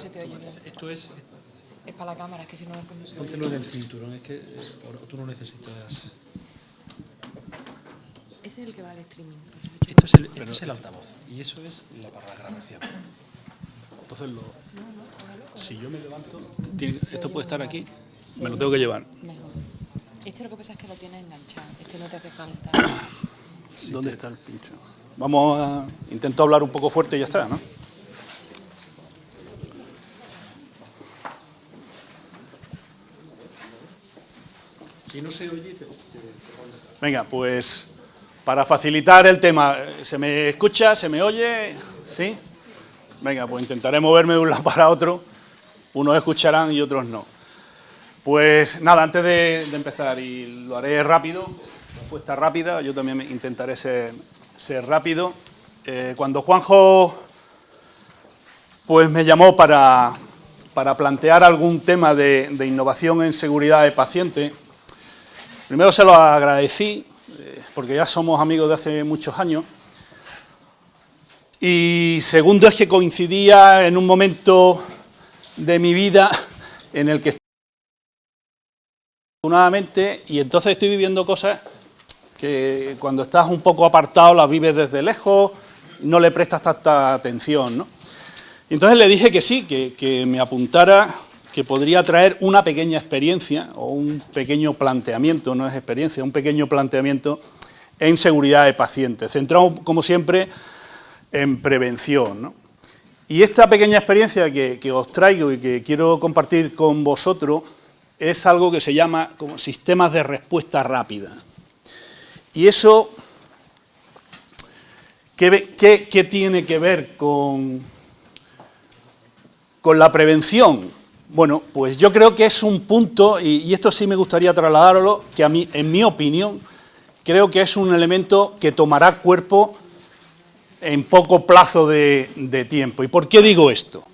se te oye bien. Esto es... Es para la cámara, es que si no, no se oye. Póntelo en el cinturón, es que tú no necesitas... Ese es el que va al streaming. Esto es el altavoz y eso es para la grabación. Entonces, si yo me levanto, esto puede estar aquí, me lo tengo que llevar. Mejor. Este lo que pasa es que lo tienes enganchado. Este no te hace falta. ¿Dónde está el pincho? Vamos a... Intento hablar un poco fuerte y ya está, ¿no? Si no se oye, Venga, pues para facilitar el tema, ¿se me escucha? ¿Se me oye? ¿Sí? Venga, pues intentaré moverme de un lado para otro. Unos escucharán y otros no. Pues nada, antes de empezar, y lo haré rápido, respuesta rápida, yo también intentaré ser rápido. Cuando Juanjo pues me llamó para plantear algún tema de innovación en seguridad de paciente, primero se lo agradecí, porque ya somos amigos de hace muchos años, y segundo es que coincidía en un momento de mi vida en el que afortunadamente, y entonces estoy viviendo cosas que cuando estás un poco apartado las vives desde lejos, no le prestas tanta atención, ¿no? Y entonces le dije que sí, que me apuntara, que podría traer una pequeña experiencia o un pequeño planteamiento, no es experiencia, un pequeño planteamiento en seguridad de pacientes, centrado, como siempre, en prevención, ¿no? Y esta pequeña experiencia que os traigo y que quiero compartir con vosotros es algo que se llama como sistemas de respuesta rápida. Y eso, ¿qué tiene que ver con la prevención? Bueno, pues yo creo que es un punto, y esto sí me gustaría trasladarlo, que a mí, en mi opinión, creo que es un elemento que tomará cuerpo en poco plazo de tiempo. ¿Y por qué digo esto?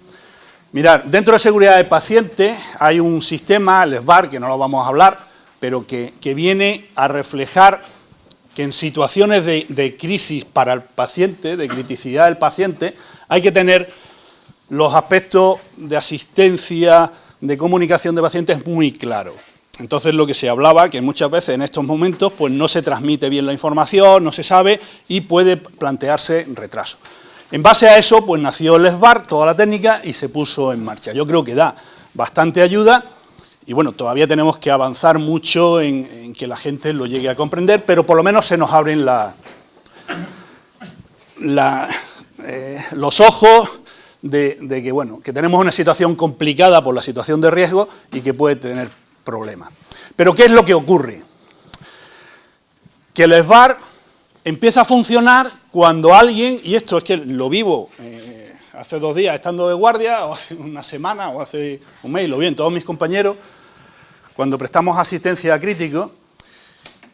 Mirad, dentro de seguridad de paciente hay un sistema, el SBAR, que no lo vamos a hablar, pero que viene a reflejar que en situaciones de crisis para el paciente, de criticidad del paciente, hay que tener los aspectos de asistencia, de comunicación de pacientes muy claros. Entonces, lo que se hablaba, que muchas veces en estos momentos pues no se transmite bien la información, no se sabe y puede plantearse retraso. En base a eso, pues nació el SBAR, toda la técnica, y se puso en marcha. Yo creo que da bastante ayuda y, bueno, todavía tenemos que avanzar mucho en que la gente lo llegue a comprender, pero por lo menos se nos abren los ojos de que, bueno, que tenemos una situación complicada por la situación de riesgo y que puede tener problemas. Pero, ¿qué es lo que ocurre? Que el SBAR empieza a funcionar cuando alguien, y esto es que lo vivo hace 2 días estando de guardia, o hace una semana, o hace un mes, lo vi en todos mis compañeros, cuando prestamos asistencia a críticos,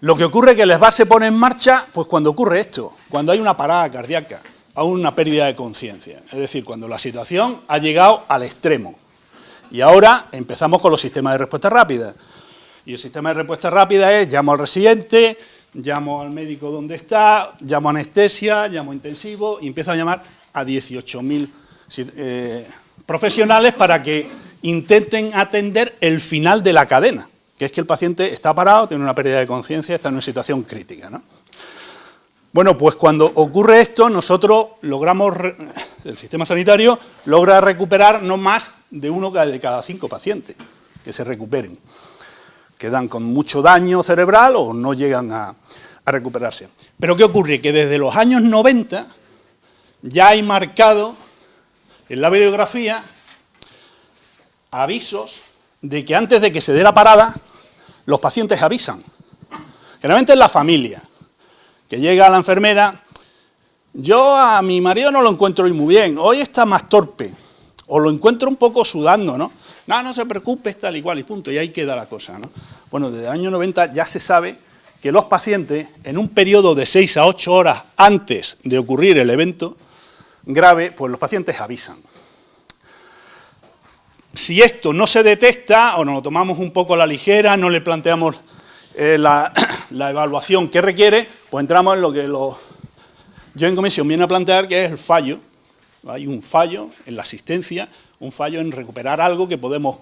lo que ocurre es que el SBAR se pone en marcha pues cuando ocurre esto, cuando hay una parada cardíaca, a una pérdida de conciencia, es decir, cuando la situación ha llegado al extremo. Y ahora empezamos con los sistemas de respuesta rápida. Y el sistema de respuesta rápida es, llamo al residente, llamo al médico donde está, llamo a anestesia, llamo a intensivo y empiezo a llamar a 18.000 profesionales para que intenten atender el final de la cadena, que es que el paciente está parado, tiene una pérdida de conciencia, está en una situación crítica, ¿no? Bueno, pues cuando ocurre esto, nosotros logramos, el sistema sanitario logra recuperar no más de 1 de cada 5 pacientes que se recuperen. Quedan con mucho daño cerebral o no llegan a recuperarse. Pero ¿qué ocurre? Que desde los años 90 ya hay marcado en la bibliografía avisos de que antes de que se dé la parada, los pacientes avisan. Generalmente es la familia, que llega a la enfermera, yo a mi marido no lo encuentro hoy muy bien, hoy está más torpe, o lo encuentro un poco sudando, ¿no? No se preocupe, es tal y cual, y punto, y ahí queda la cosa, ¿no? Bueno, desde el año 90 ya se sabe que los pacientes, en un periodo de 6 a 8 horas antes de ocurrir el evento grave, pues los pacientes avisan. Si esto no se detecta, o nos lo tomamos un poco a la ligera, no le planteamos la evaluación que requiere, pues entramos en lo que yo en comisión viene a plantear, que es el fallo. Hay un fallo en la asistencia un fallo en recuperar algo que podemos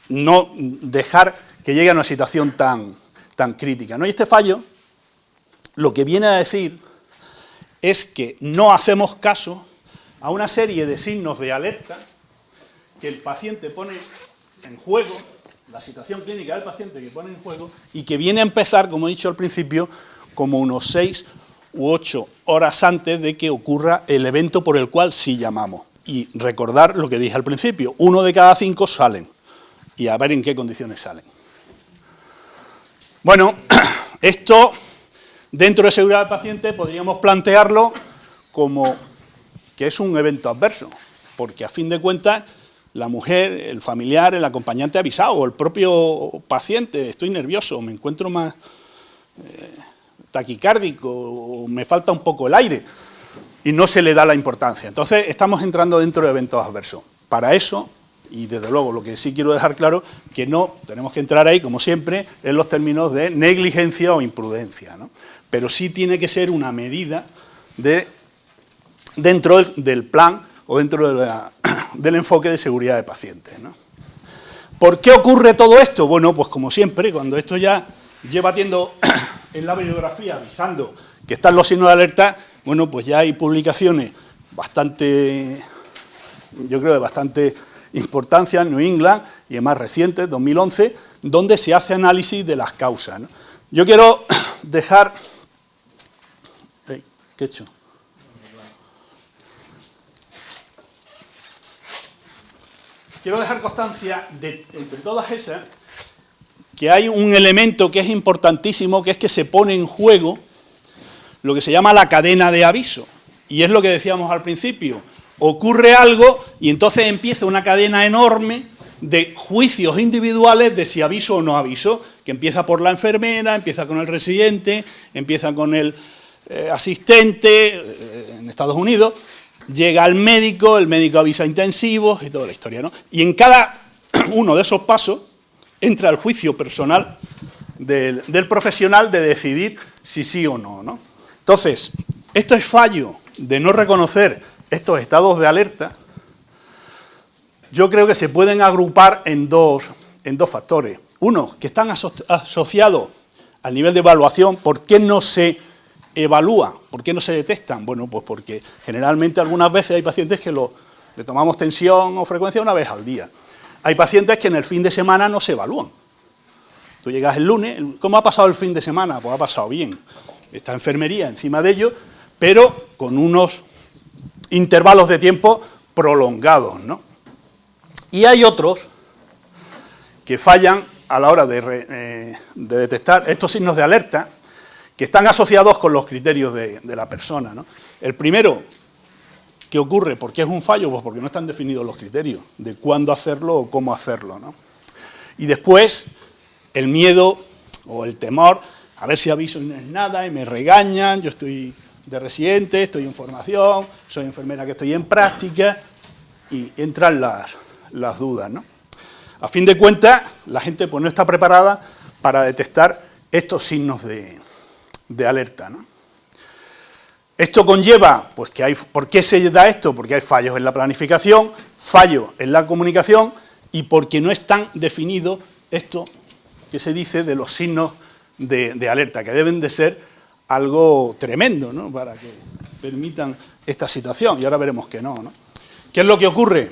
no dejar que llegue a una situación tan crítica, ¿no? Y este fallo lo que viene a decir es que no hacemos caso a una serie de signos de alerta que el paciente pone en juego, la situación clínica del paciente que pone en juego, y que viene a empezar, como he dicho al principio, como unos 6 u 8 horas antes de que ocurra el evento por el cual sí llamamos. Y recordar lo que dije al principio, 1 de cada 5 salen, y a ver en qué condiciones salen. Bueno, esto, dentro de seguridad del paciente, podríamos plantearlo como que es un evento adverso, porque a fin de cuentas, la mujer, el familiar, el acompañante ha avisado, o el propio paciente, estoy nervioso, me encuentro más taquicárdico, o me falta un poco el aire, y no se le da la importancia. Entonces, estamos entrando dentro de eventos adversos. Para eso, y desde luego lo que sí quiero dejar claro, que no tenemos que entrar ahí, como siempre, en los términos de negligencia o imprudencia, ¿no? Pero sí tiene que ser una medida dentro del plan o dentro del enfoque de seguridad de pacientes, ¿no? ¿Por qué ocurre todo esto? Bueno, pues como siempre, cuando esto ya lleva tiendo en la bibliografía avisando que están los signos de alerta, bueno, pues ya hay publicaciones bastante, yo creo de bastante importancia en New England y en más recientes, 2011, donde se hace análisis de las causas, ¿no? Yo quiero dejar... ¿Qué he hecho? Quiero dejar constancia de, entre todas esas, que hay un elemento que es importantísimo, que es que se pone en juego lo que se llama la cadena de aviso. Y es lo que decíamos al principio. Ocurre algo y entonces empieza una cadena enorme de juicios individuales de si aviso o no aviso, que empieza por la enfermera, empieza con el residente, empieza con el asistente en Estados Unidos, llega al médico, el médico avisa intensivos y toda la historia, ¿no? Y en cada uno de esos pasos entra el juicio personal del profesional de decidir si sí o no, ¿no? Entonces, esto es fallo de no reconocer estos estados de alerta. Yo creo que se pueden agrupar en dos factores. Uno, que están asociados al nivel de evaluación. ¿Por qué no se evalúa? ¿Por qué no se detectan? Bueno, pues porque generalmente algunas veces hay pacientes que le tomamos tensión o frecuencia una vez al día. Hay pacientes que en el fin de semana no se evalúan. Tú llegas el lunes, ¿cómo ha pasado el fin de semana? Pues ha pasado bien. Está enfermería encima de ello, pero con unos intervalos de tiempo prolongados, ¿no? Y hay otros que fallan a la hora de detectar estos signos de alerta, que están asociados con los criterios de la persona, ¿no? El primero, ¿qué ocurre? ¿Por qué es un fallo? Pues porque no están definidos los criterios de cuándo hacerlo o cómo hacerlo, ¿no? Y después, el miedo o el temor, a ver si aviso y no es nada, y me regañan, yo estoy de residente, estoy en formación, soy enfermera que estoy en práctica, y entran las dudas, ¿no? A fin de cuentas, la gente pues no está preparada para detectar estos signos de alerta, ¿no? Esto conlleva, pues que hay, ¿por qué se da esto? Porque hay fallos en la planificación, fallos en la comunicación y porque no están definidos esto que se dice de los signos de alerta, que deben de ser algo tremendo, ¿no? Para que permitan esta situación, y ahora veremos que no, ¿no? ¿Qué es lo que ocurre?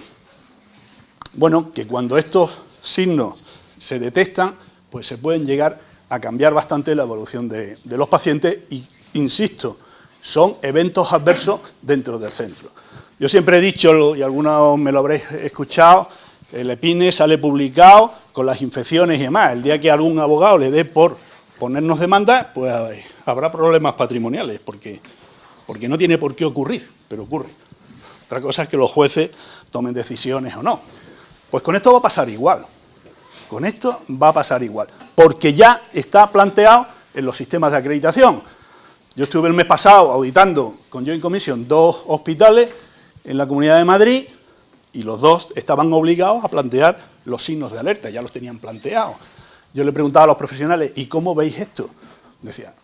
Bueno, que cuando estos signos se detectan, pues se pueden llegar a cambiar bastante la evolución de los pacientes y, insisto, son eventos adversos dentro del centro. Yo siempre he dicho, y algunos me lo habréis escuchado, el EPINE sale publicado con las infecciones y demás. El día que algún abogado le dé por ponernos demanda, pues habrá problemas patrimoniales, porque no tiene por qué ocurrir, pero ocurre. Otra cosa es que los jueces tomen decisiones o no. Pues con esto va a pasar igual. Con esto va a pasar igual, porque ya está planteado en los sistemas de acreditación. Yo estuve el mes pasado auditando con Joint Commission 2 hospitales en la Comunidad de Madrid y los dos estaban obligados a plantear los signos de alerta, ya los tenían planteados. Yo le preguntaba a los profesionales, ¿y cómo veis esto? Decía,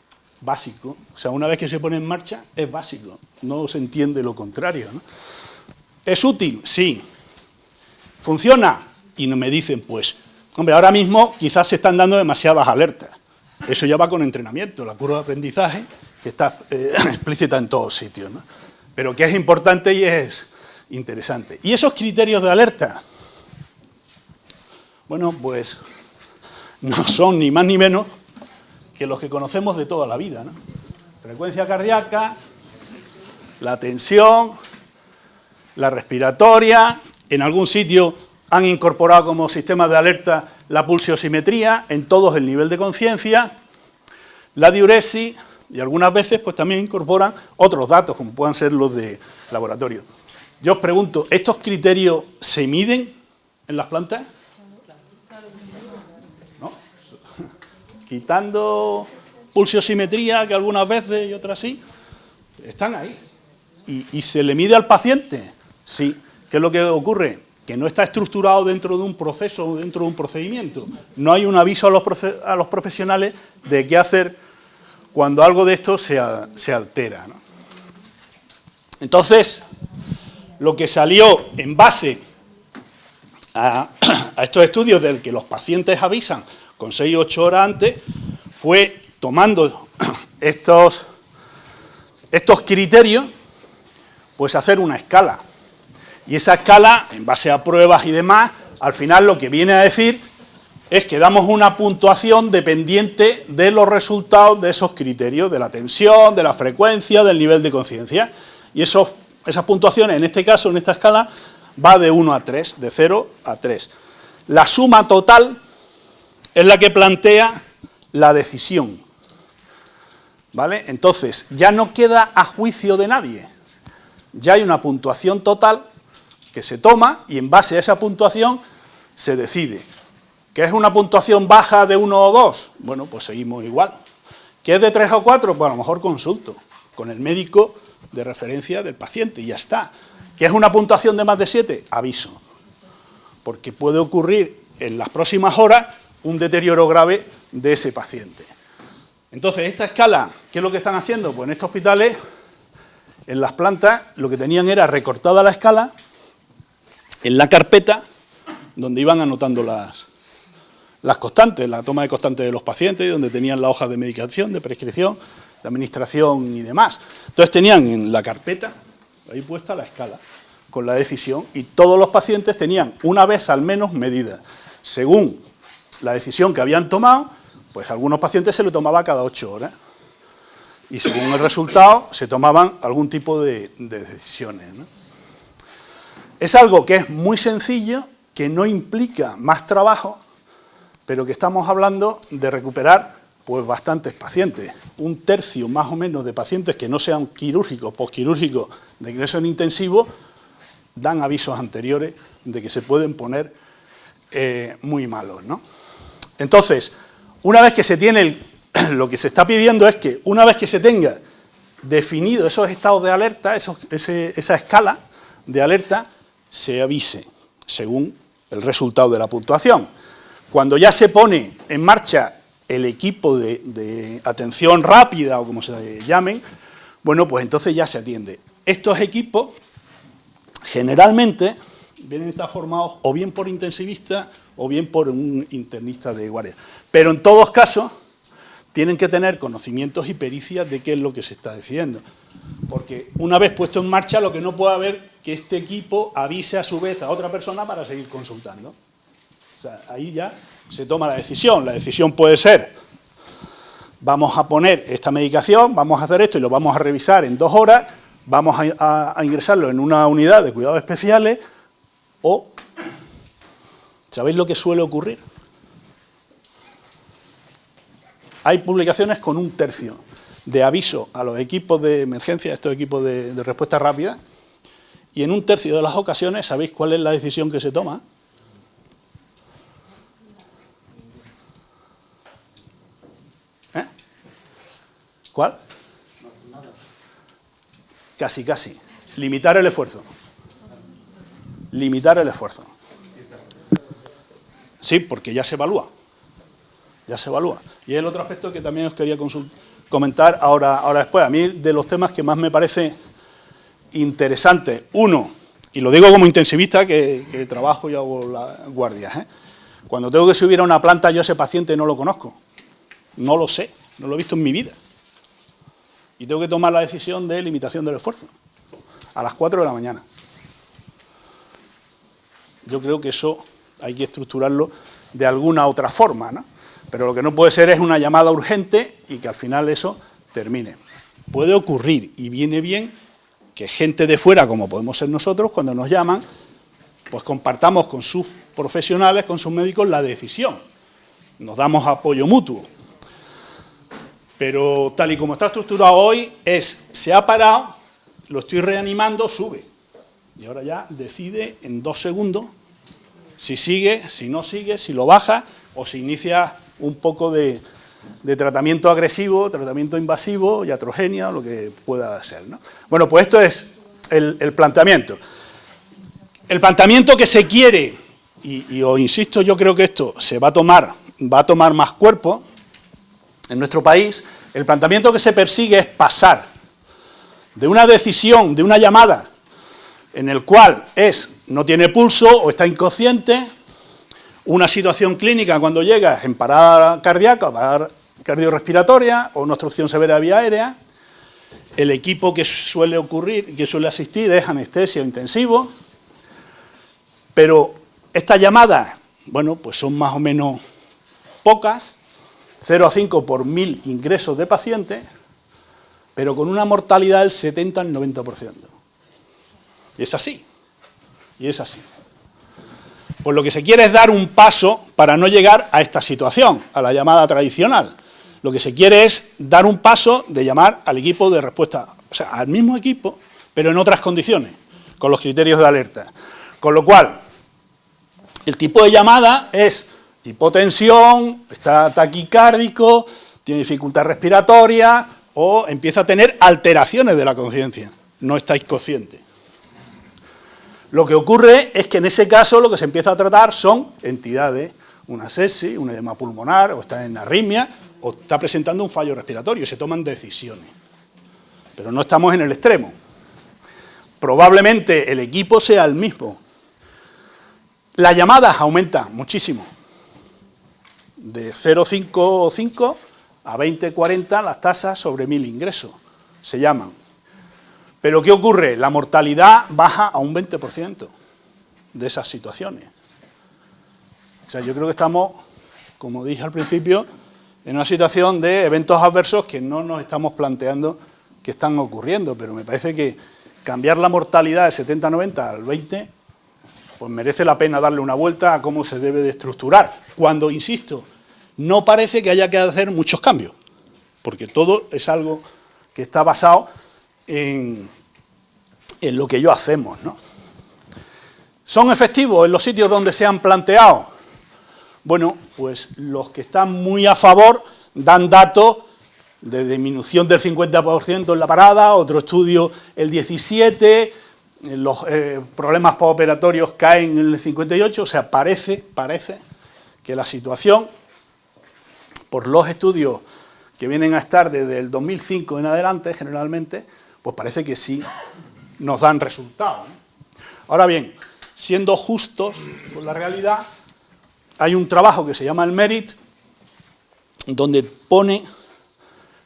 básico, o sea, una vez que se pone en marcha es básico, no se entiende lo contrario, ¿no? ¿Es útil? Sí. ¿Funciona? Y no me dicen, pues, hombre, ahora mismo quizás se están dando demasiadas alertas. Eso ya va con entrenamiento, la curva de aprendizaje, que está explícita en todos sitios, ¿no? Pero que es importante y es interesante. ¿Y esos criterios de alerta? Bueno, pues no son ni más ni menos que los que conocemos de toda la vida, ¿no? Frecuencia cardíaca, la tensión, la respiratoria, en algún sitio han incorporado como sistema de alerta la pulsiosimetría, en todos el nivel de conciencia, la diuresis, y algunas veces pues también incorporan otros datos, como puedan ser los de laboratorio. Yo os pregunto, ¿estos criterios se miden en las plantas? ¿No? Quitando pulsiosimetría, que algunas veces y otras sí, están ahí. ¿Y se le mide al paciente? Sí. ¿Qué es lo que ocurre? Que no está estructurado dentro de un proceso o dentro de un procedimiento. No hay un aviso a los profesionales de qué hacer cuando algo de esto se altera, ¿no? Entonces, lo que salió en base a estos estudios del que los pacientes avisan con 6 o 8 horas antes, fue tomando estos criterios, pues hacer una escala. Y esa escala, en base a pruebas y demás, al final lo que viene a decir es que damos una puntuación dependiente de los resultados de esos criterios, de la tensión, de la frecuencia, del nivel de conciencia. Y esas puntuaciones, en este caso, en esta escala, va de 1 a 3, de 0 a 3. La suma total es la que plantea la decisión, ¿vale? Entonces, ya no queda a juicio de nadie. Ya hay una puntuación total que se toma y en base a esa puntuación se decide. ¿Qué es una puntuación baja de 1 o 2? Bueno, pues seguimos igual. ¿Qué es de 3 o 4? Pues a lo mejor consulto con el médico de referencia del paciente y ya está. ¿Qué es una puntuación de más de 7? Aviso. Porque puede ocurrir en las próximas horas un deterioro grave de ese paciente. Entonces, esta escala, ¿qué es lo que están haciendo? Pues en estos hospitales, en las plantas, lo que tenían era recortada la escala en la carpeta donde iban anotando las constantes, la toma de constantes de los pacientes, donde tenían la hoja de medicación, de prescripción, de administración y demás. Entonces tenían en la carpeta, ahí puesta la escala, con la decisión, y todos los pacientes tenían una vez al menos medida. Según la decisión que habían tomado, pues a algunos pacientes se lo tomaba cada 8 horas. Y según el resultado, se tomaban algún tipo de decisiones, ¿no? Es algo que es muy sencillo, que no implica más trabajo, pero que estamos hablando de recuperar pues bastantes pacientes. 1/3 más o menos de pacientes que no sean quirúrgicos, posquirúrgicos, de ingreso en intensivo, dan avisos anteriores de que se pueden poner muy malos, ¿no? Entonces, una vez que se tiene lo que se está pidiendo es que una vez que se tenga definido esos estados de alerta, esa escala de alerta, se avise según el resultado de la puntuación. Cuando ya se pone en marcha el equipo de atención rápida o como se llamen, bueno, pues entonces ya se atiende. Estos equipos generalmente vienen a estar formados o bien por intensivistas o bien por un internista de guardia. Pero en todos casos tienen que tener conocimientos y pericias de qué es lo que se está decidiendo. Porque una vez puesto en marcha, lo que no puede haber que este equipo avise a su vez a otra persona para seguir consultando. O sea, ahí ya se toma la decisión. La decisión puede ser, vamos a poner esta medicación, vamos a hacer esto y lo vamos a revisar en 2 horas, vamos a ingresarlo en una unidad de cuidados especiales o, ¿sabéis lo que suele ocurrir? Hay publicaciones con 1/3 de aviso a los equipos de emergencia, estos equipos de respuesta rápida, y en 1/3 de las ocasiones, ¿sabéis cuál es la decisión que se toma? ¿Eh? ¿Cuál? Casi, casi. Limitar el esfuerzo. Limitar el esfuerzo. Sí, porque ya se evalúa. Ya se evalúa. Y es el otro aspecto que también os quería comentar ahora después. A mí, de los temas que más me parece interesantes, uno, y lo digo como intensivista que trabajo y hago las guardias, ¿eh? Cuando tengo que subir a una planta, yo a ese paciente no lo conozco, no lo sé, no lo he visto en mi vida. Y tengo que tomar la decisión de limitación del esfuerzo, a las 4 de la mañana. Yo creo que eso hay que estructurarlo de alguna otra forma, ¿no? Pero lo que no puede ser es una llamada urgente y que al final eso termine. Puede ocurrir, y viene bien, que gente de fuera, como podemos ser nosotros, cuando nos llaman, pues compartamos con sus profesionales, con sus médicos, la decisión. Nos damos apoyo mutuo. Pero tal y como está estructurado hoy, se ha parado, lo estoy reanimando, sube. Y ahora ya decide en 2 segundos si sigue, si no sigue, si lo baja o si inicia un poco de tratamiento agresivo, tratamiento invasivo, iatrogenia, lo que pueda ser, ¿no? Bueno, pues esto es el planteamiento. El planteamiento que se quiere, y os insisto, yo creo que esto va a tomar más cuerpo en nuestro país. El planteamiento que se persigue es pasar de una decisión, de una llamada, en el cual no tiene pulso o está inconsciente, una situación clínica cuando llega en parada cardíaca, parada cardiorrespiratoria o una obstrucción severa de vía aérea. El equipo que suele asistir es anestesia intensivo, pero estas llamadas, bueno, pues son más o menos pocas, 0 a 5 por 1000 ingresos de pacientes, pero con una mortalidad del 70 al 90%. Y es así, y es así. Pues lo que se quiere es dar un paso para no llegar a esta situación, a la llamada tradicional. Lo que se quiere es dar un paso de llamar al equipo de respuesta, o sea, al mismo equipo, pero en otras condiciones, con los criterios de alerta. Con lo cual, el tipo de llamada es hipotensión, está taquicárdico, tiene dificultad respiratoria o empieza a tener alteraciones de la conciencia, no estáis conscientes. Lo que ocurre es que en ese caso lo que se empieza a tratar son entidades, una sepsis, un edema pulmonar, o está en arritmia, o está presentando un fallo respiratorio, se toman decisiones. Pero no estamos en el extremo. Probablemente el equipo sea el mismo. Las llamadas aumentan muchísimo. De 0,55 a 20,40 las tasas sobre 1000 ingresos, se llaman. Pero ¿qué ocurre? La mortalidad baja a un 20% de esas situaciones. O sea, yo creo que estamos, como dije al principio, en una situación de eventos adversos que no nos estamos planteando que están ocurriendo, pero me parece que cambiar la mortalidad de 70-90 al 20, pues merece la pena darle una vuelta a cómo se debe de estructurar, cuando, insisto, no parece que haya que hacer muchos cambios, porque todo es algo que está basado en lo que yo hacemos, ¿no? ¿Son efectivos en los sitios donde se han planteado? Bueno, pues los que están muy a favor dan datos de disminución del 50% en la parada, otro estudio el 17%, los problemas postoperatorios caen en el 58%, o sea, parece que la situación, por los estudios que vienen a estar desde el 2005 en adelante, generalmente, pues parece que sí nos dan resultados, ¿no? Ahora bien, siendo justos con la realidad, hay un trabajo que se llama el MERIT, donde pone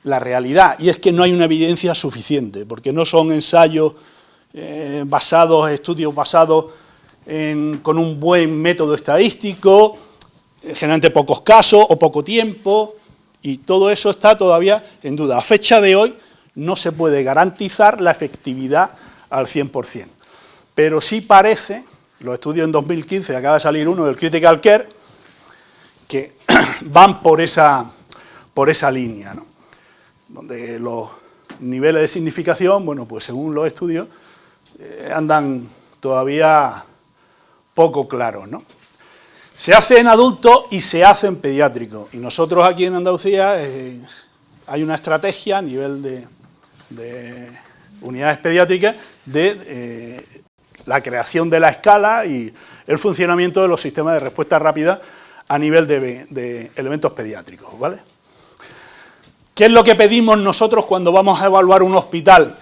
la realidad, y es que no hay una evidencia suficiente, porque no son ensayos estudios basados con un buen método estadístico, generalmente pocos casos o poco tiempo, y todo eso está todavía en duda. A fecha de hoy no se puede garantizar la efectividad al 100%, pero sí parece, los estudios en 2015, acaba de salir uno del Critical Care, que van por esa línea, ¿no? Donde los niveles de significación, bueno, pues según los estudios, andan todavía poco claros, ¿no? Se hace en adultos y se hace en pediátricos, y nosotros aquí en Andalucía hay una estrategia a nivel de unidades pediátricas de la creación de la escala y el funcionamiento de los sistemas de respuesta rápida a nivel de elementos pediátricos, ¿vale? ¿Qué es lo que pedimos nosotros cuando vamos a evaluar un hospital?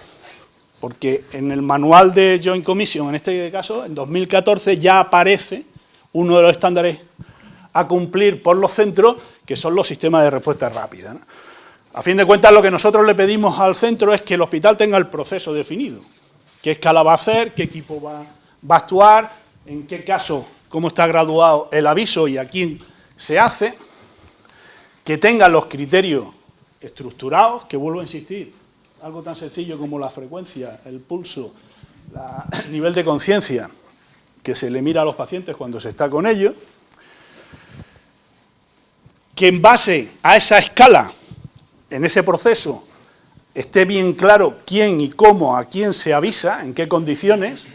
porque en el manual de Joint Commission, en este caso, en 2014, ya aparece uno de los estándares a cumplir por los centros, que son los sistemas de respuesta rápida, ¿no? A fin de cuentas, lo que nosotros le pedimos al centro es que el hospital tenga el proceso definido. ¿Qué escala va a hacer? ¿Qué equipo va a actuar? ¿En qué caso? ¿Cómo está graduado el aviso y a quién se hace? Que tengan los criterios estructurados, que vuelvo a insistir, algo tan sencillo como la frecuencia, el pulso, el nivel de conciencia que se le mira a los pacientes cuando se está con ellos, que en base a esa escala, en ese proceso, esté bien claro quién y cómo, a quién se avisa, en qué condiciones,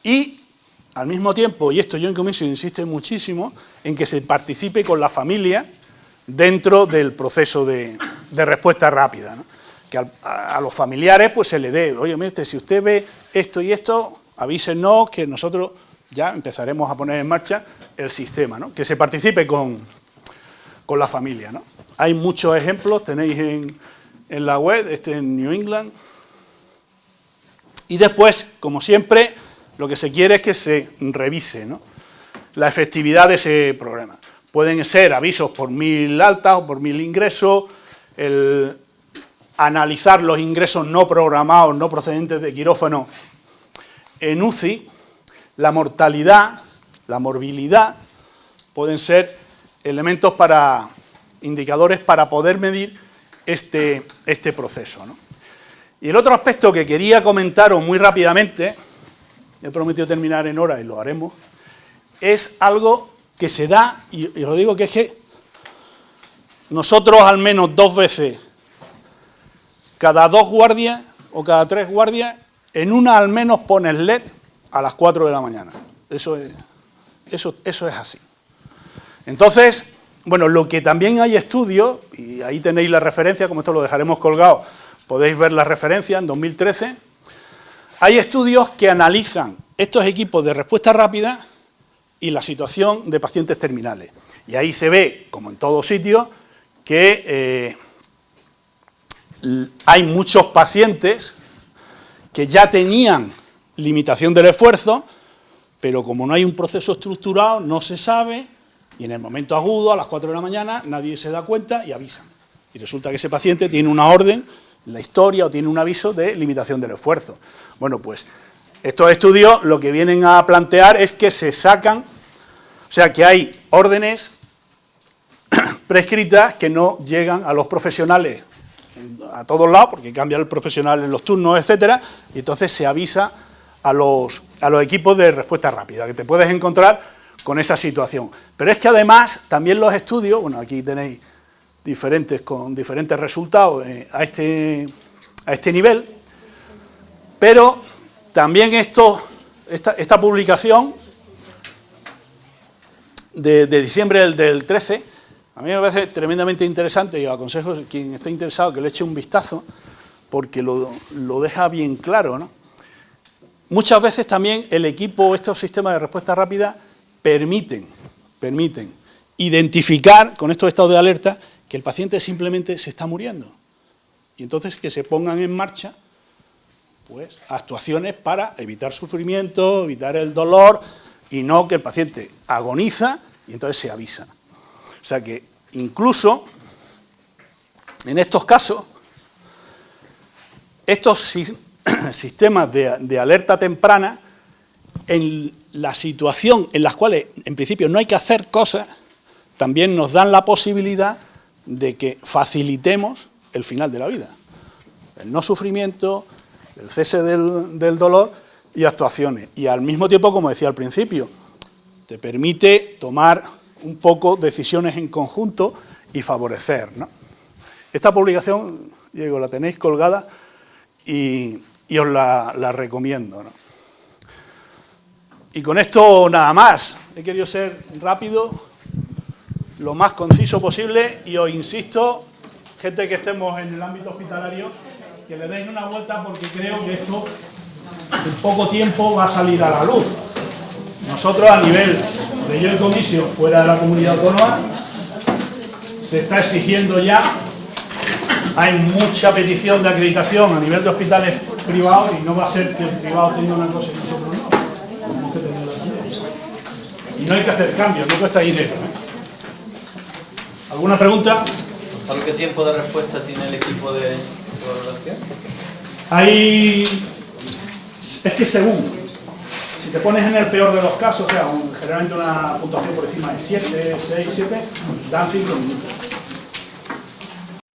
y al mismo tiempo, y esto Joint Commission insiste muchísimo, en que se participe con la familia dentro del proceso de respuesta rápida, ¿no? Que a los familiares pues se le dé, oye, mire, si usted ve esto y esto, avísenos que nosotros ya empezaremos a poner en marcha el sistema, ¿no? Que se participe con la familia, ¿no? Hay muchos ejemplos, tenéis en la web, en New England. Y después, como siempre, lo que se quiere es que se revise, ¿no?, la efectividad de ese programa. Pueden ser avisos por 1000 altas o por 1000 ingresos, el analizar los ingresos no programados, no procedentes de quirófano en UCI, la mortalidad, la morbilidad, pueden ser elementos indicadores para poder medir este proceso, ¿no? Y el otro aspecto que quería comentaros muy rápidamente, he prometido terminar en hora y lo haremos, es algo que se da, y os lo digo, que es que nosotros al menos 2 veces, cada 2 guardias o cada 3 guardias, en una al menos pones LED a las 4 de la mañana. Eso es así. Entonces, bueno, lo que también hay estudios, y ahí tenéis la referencia, como esto lo dejaremos colgado, podéis ver la referencia en 2013, hay estudios que analizan estos equipos de respuesta rápida y la situación de pacientes terminales. Y ahí se ve, como en todos sitios, que hay muchos pacientes que ya tenían limitación del esfuerzo, pero como no hay un proceso estructurado, no se sabe, y en el momento agudo, a las 4 de la mañana, nadie se da cuenta y avisan. Y resulta que ese paciente tiene una orden en la historia o tiene un aviso de limitación del esfuerzo. Bueno, pues estos estudios lo que vienen a plantear es que se sacan, o sea, que hay órdenes prescritas que no llegan a los profesionales a todos lados, porque cambia el profesional en los turnos, etcétera, y entonces se avisa a los equipos de respuesta rápida, que te puedes encontrar con esa situación. Pero es que además, también los estudios, bueno, aquí tenéis diferentes, con diferentes resultados a este nivel, pero también esta publicación de diciembre del 13, a mí me parece tremendamente interesante y os aconsejo, quien esté interesado, que le eche un vistazo, porque lo deja bien claro, ¿no? Muchas veces también el equipo, estos sistemas de respuesta rápida, permiten identificar con estos estados de alerta que el paciente simplemente se está muriendo. Y entonces que se pongan en marcha pues actuaciones para evitar sufrimiento, evitar el dolor, y no que el paciente agoniza y entonces se avisa. O sea que incluso en estos casos, estos sistemas de alerta temprana, en la situación en las cuales en principio no hay que hacer cosas, también nos dan la posibilidad de que facilitemos el final de la vida. El no sufrimiento, el cese del dolor y actuaciones. Y al mismo tiempo, como decía al principio, te permite tomar un poco decisiones en conjunto y favorecer, ¿no? Esta publicación, Diego, la tenéis colgada y os la recomiendo, ¿no? Y con esto nada más. He querido ser rápido, lo más conciso posible, y os insisto, gente que estemos en el ámbito hospitalario, que le deis una vuelta, porque creo que esto en poco tiempo va a salir a la luz. Nosotros, a nivel de Joint Commission fuera de la comunidad autónoma, se está exigiendo ya, hay mucha petición de acreditación a nivel de hospitales privado y no va a ser que el privado tenga una cosa y nosotros no. Tenemos que tenerla también. Y no hay que hacer cambios, no cuesta dinero. ¿Alguna pregunta? ¿Gonzalo, qué tiempo de respuesta tiene el equipo de valoración? Es que según, si te pones en el peor de los casos, o sea, generalmente una puntuación por encima de 7, 6, 7, dan 5 minutos.